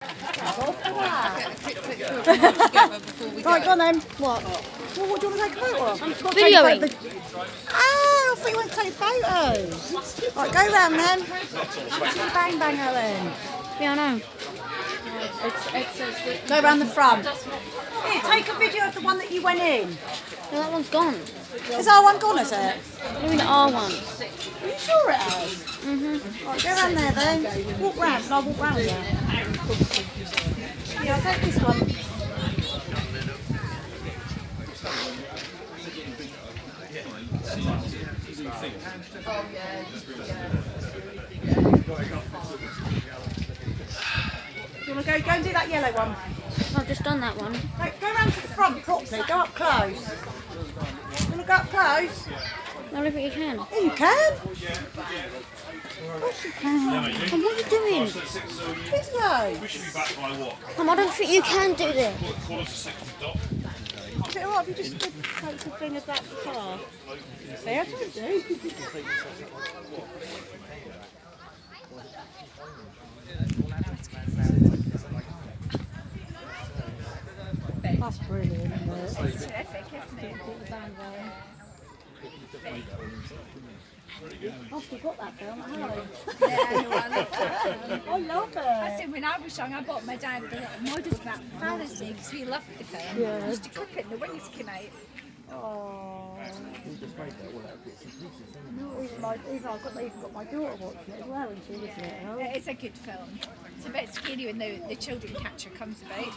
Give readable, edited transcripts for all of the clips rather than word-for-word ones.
Right, go on then. What? Well, what do you want to take a photo of? Videoing. I thought you wanted to take photos. Right, go round then. Bang, bang, Ellen. Yeah, I know. Go round the front. Here, take a video of the one that you went in. No, that one's gone. Is our one gone, is it? I mean, the R one. Are you sure it has? Right, go round there then. Walk round, and I'll walk round there. Yeah, I'll take this one. You want to go and do that yellow one? I've just done that one. Right, go round to the front properly, go up close. You want to go up close? I don't think you can. Yeah, you can. Of course you can. Mum, what are you doing? Video. Mum, I don't think you can do this. Is it alright if you just take the thing of that car? See, I told you. That's brilliant, isn't it? It's terrific, isn't it? Oh, you got that film at home? Yeah, I know, I love that. I love it. I said when I was young, I bought my dad the modest map for Father's Day because we loved the film. Yeah. I used to clip it and the wings came out. Oh. Even I've got my daughter watching it as well, and she was it. It's a good film. It's a bit scary when the children catcher comes about.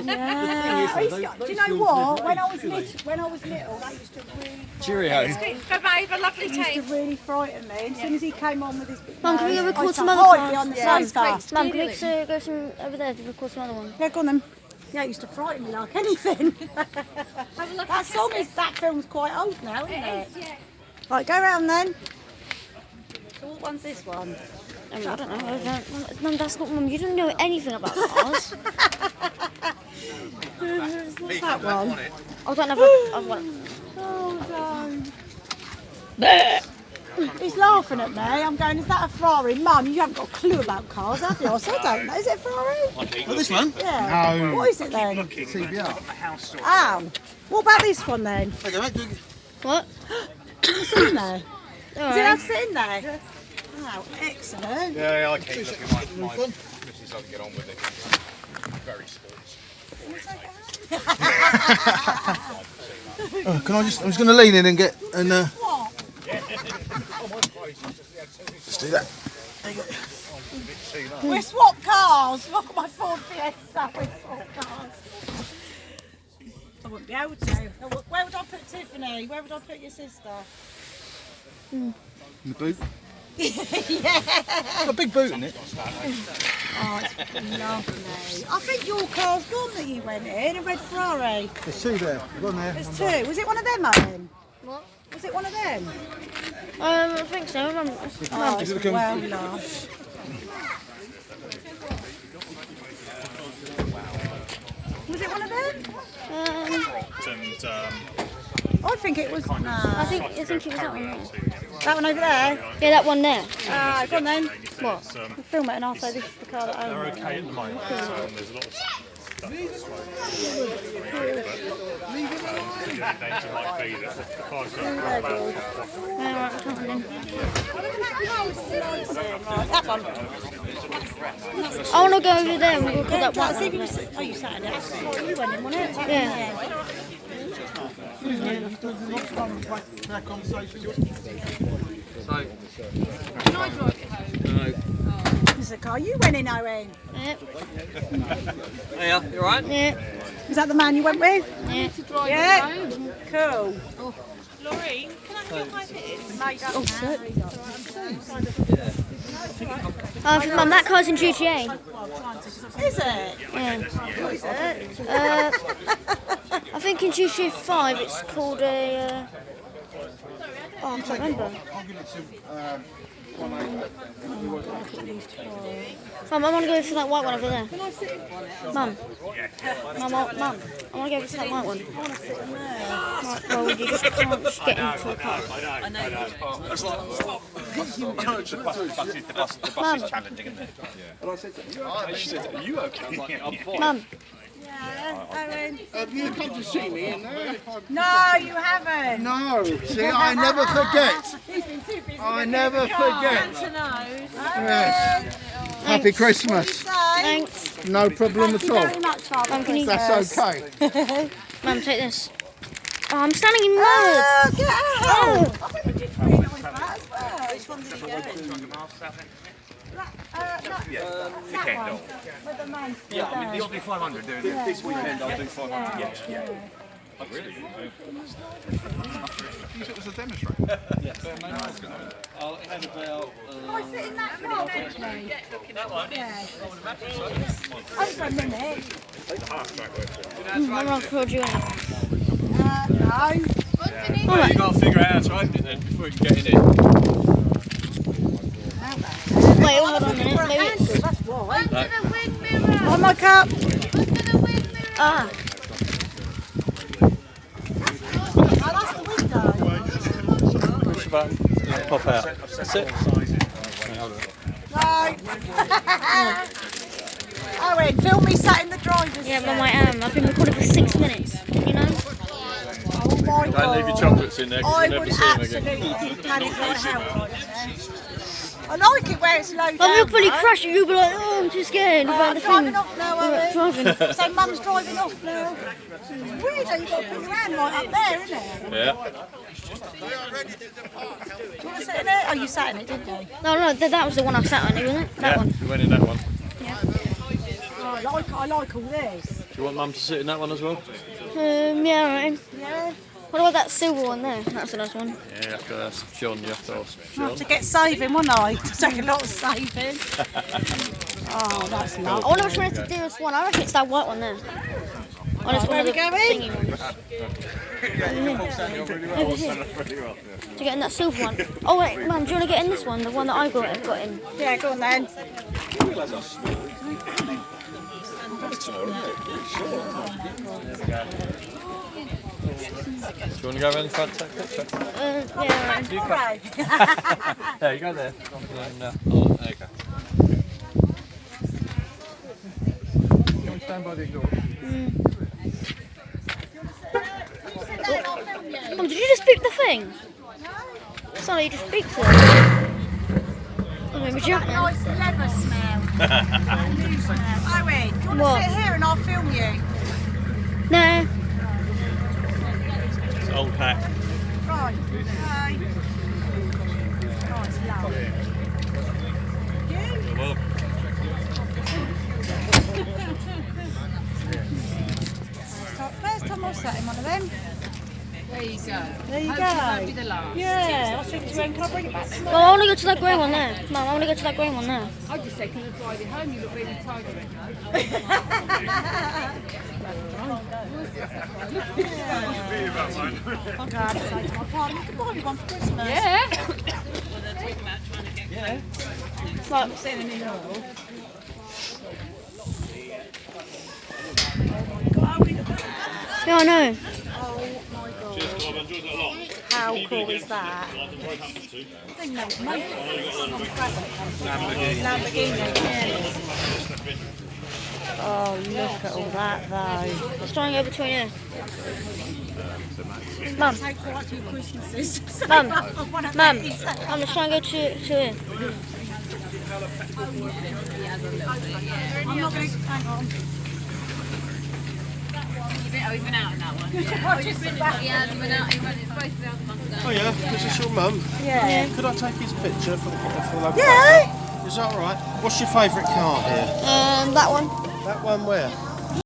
Yeah. Do you know what? When I was little, that used to really Cheerio. Bye-bye, have a lovely used to time. really frighten me. And as soon as he came on with his big Mum, can we nose, go record I used to some other hide cars? behind the Yeah, it's sofa. great. Mum, can we go some over there to record some other ones? Yeah, go on then. Yeah, it used to frighten me like anything. Have a lovely That film's quite old now, isn't It it? is, yeah. Right, go round then. So what one's this one? I don't know. Mum, that's not Mum. You don't know anything about cars. What's that one? I don't know. I've got. Oh no. He's laughing at me. I'm going, is that a Ferrari? Mum, you haven't got a clue about cars, have you? I said, I don't know. Is it a Ferrari? Oh, this one? Yeah. No. What is it then? CBR. Ow. What about this one then? Okay, mate. What? It's in there. Is it Alright. allowed to sit in there? Oh, excellent. Yeah, I keep looking at my missus doesn't get on with it. Very sports. Can I just? I'm just going to lean in and get and. What? Let's do that. We swap cars. Look at my Ford Fiesta. We swap cars. I wouldn't be able to. Where would I put Tiffany? Where would I put your sister? In the boot. Yeah. A big boot in it. Oh, it's lovely. I think your car's gone that you went in, a red Ferrari. There's two there. Go on there. There's two. Was it one of them, Owen? What? Was it one of them? I think so. Mum. Oh, it's looking- well lush. Was it one of them? I think it was. I think it was that one. There. That one over there? Yeah, that one there. Ah, go on then. What? We'll film it and I'll say this is the car that I own. Okay at the moment. There's a lot of stuff that's slow. The danger might be that the car's going to Alright, come on then. Right, that one. I want to go over there and record that one. See if you oh, you sat in it. That's what you went in, wasn't it? Yeah. This is the car you went in, Owen. Yep. Hiya, you alright? Yeah. Is that the man you went with? Yeah. Yeah. Cool. Lorraine, can I feel my bit? Oh, shit. Mum, that car's in GTA. Is it? Yeah. What is it? I think in GTA 5 it's called a. Oh, I can't remember. Mum, I want to go for that white one over there. Mum. Mum, I want to go for that white one. Right, well, you just can't just get into a car. The bus is challenging, isn't it? She said, are you okay? I'm fine. Mum. Have you come to see me in there? No, you haven't. No. See, I never forget. I never forget. Yes. Happy Christmas. Thanks. No problem at all. Mum, can you... That's okay. Mum, take this. Oh, I'm standing in mud. Oh, get out. Oh. I think we did pretty nice that as well. Which one did you go? That one. With the man. Yeah, I mean, you'll do 500 doing it. This weekend I'll do 500. Yeah. Use it as a demonstrator. Yes. I'll have about. I sit in that car, actually. That one? Yeah. Only for a minute. I'm not record you anything. No. Well, you got to figure out how to open it then before you can get in it. Wait, hold on a minute. Maybe it's... That's why. No. On my cup. Ah. Oh, that's the window. Push the button. Yeah, pop out. That's it. Right. Owen, film me sat in the driver's Yeah, seat. Mum, I am. I've been recording for 6 minutes. You know? Oh my God. Don't leave your chocolates in there because I you'll would never see them absolutely again. panic like hell. I like it where it's low down. Mum, you'll probably though. crash it. You'll be like, oh, I'm too scared about I'm the driving thing. off now, You're Owen. driving. So Mum's driving off now. It's weird though, you've got to put your hand right up there, isn't it? Yeah. Do you want to sit in it? Oh, you sat in it, didn't you? No, that was the one I sat on, wasn't it? That one. You went in that one. Oh, I like all this. Do you want Mum to sit in that one as well? Yeah, alright. Yeah. What about that silver one there? That's the last one. Yeah, you have to ask John. You have to ask I John. have to get saving, won't I? Take a lot of saving. Oh, that's I lovely. wonder which one to do this one. I reckon it's that white one there. Oh, it's one of the thingy ones. Over here. To get in that silver one. Oh wait, Mum, do you want to get in this one? The one that I got in. Yeah, go on then. Do you want to go around the front take a picture? Yeah, right. Alright. Yeah, you go there. No. Oh, there you go. Stand by the door. Mum, did you just beep the thing? It's not like you just beeped it. Oh, maybe jumping. Nice leather smell. New smell. Owen, do you want What? to sit here and I'll film you? No. It's old hat. Right. Okay. Oh, it's lovely. Well, First time I've sat in one of them. There you go. There you Hopefully go. that'll be the last. Yeah, I was thinking to him, can I bring it back? No, I want to go to that grey one there. Mum, I want to go to that grey one there. I just say, can I drive you home? You look really tired. I'm glad to say to my partner, you can buy me one for Christmas. Yeah. I'm sitting in the hall. Yeah, I know. Oh my God. How cool is that? I think that was Lamborghini. Yeah. Oh, look at all that though. Let's try and go between here. Mum, Take quite a few Christmases. Mum, One of Mum, these. let's try and go to here. I'm not going to hang on. You've been out in that one. I've just been back. He has been out. He went both out the month ago. Oh yeah, this is your mum. Yeah. Could I take his picture for the local Yeah. Is that all right? What's your favourite car here? That one. That one where?